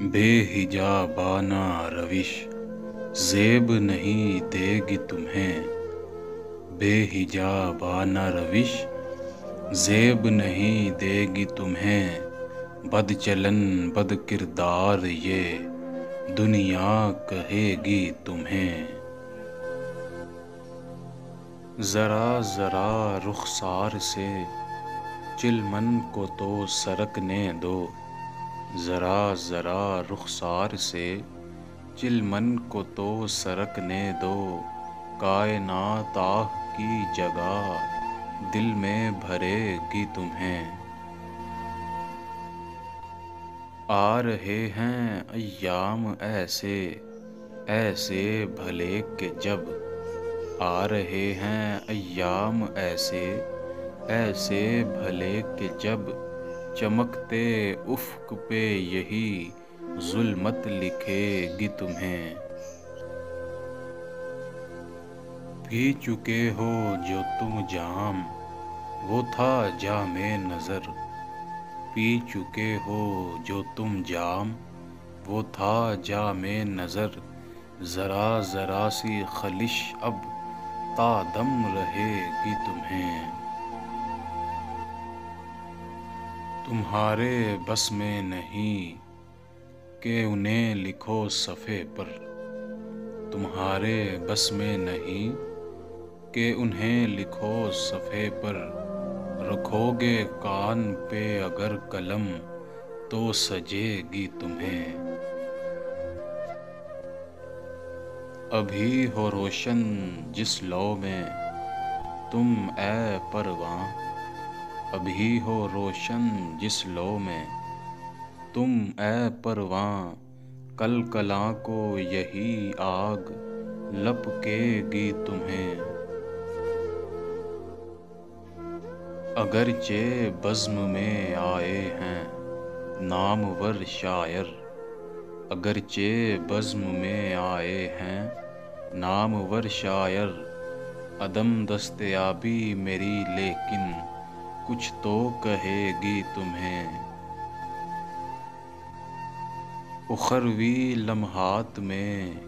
बेहिजाबाना रविश ज़ेब नहीं देगी तुम्हें। बेहिजाबाना रविश ज़ेब नहीं देगी तुम्हें। बदचलन बद किरदार ये दुनिया कहेगी तुम्हें। ज़रा ज़रा रुखसार से चिलमन को तो सरकने दो। ज़रा ज़रा रुखसार से चिलमन को तो सरकने दो। कायनात आह की जगह दिल में भरेगी तुम्हें। आ रहे हैं अय्याम ऐसे ऐसे भले के जब। आ रहे हैं अय्याम ऐसे ऐसे भले के जब। चमकते उफ़्क़ पे यही ज़ुल्मत लिखेगी तुम्हें। पी चुके हो जो तुम जाम वो था जामे नज़र। पी चुके हो जो तुम जाम वो था जामे नज़र। ज़रा ज़रा सी खलिश अब तादम रहेगी तुम्हें। तुम्हारे बस में नहीं कि उन्हें लिखो सफ़े पर। तुम्हारे बस में नहीं कि उन्हें लिखो सफ़े पर। रखोगे कान पे अगर कलम तो सजेगी तुम्हें। अभी हो रोशन जिस लौ में तुम ए परवां। अभी हो रोशन जिस लौ में तुम ए परवां। कल कला को यही आग लपकेगी तुम्हें। अगरचे बज़्म में आए हैं नामवर शायर। अगरचे बज़्म में आए हैं नामवर शायर। अदम दस्तयाबी मेरी लेकिन कुछ तो कहेगी तुम्हें। उखरवी लम्हात में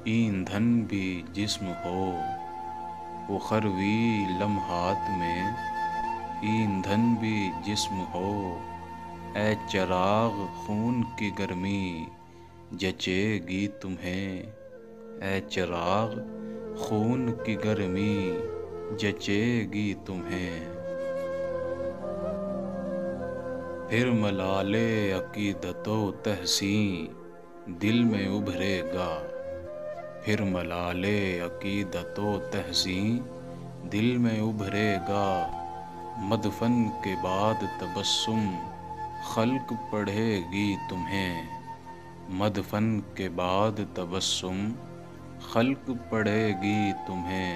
ईंधन भी जिस्म हो। उखरवी लम्हात में ईंधन भी जिस्म हो। ए चिराग खून की गर्मी जचेगी तुम्हें। ए चिराग खून की गर्मी जचेगी तुम्हें। फिर मलाले अकीदतो तहसीन दिल में उभरेगा। फिर मलाले अकीदतो तहसीन दिल में उभरेगा। मदफन के बाद तबस्सुम खल्क पढ़ेगी तुम्हें। मदफन के बाद तबस्सुम खल्क पढ़ेगी तुम्हें।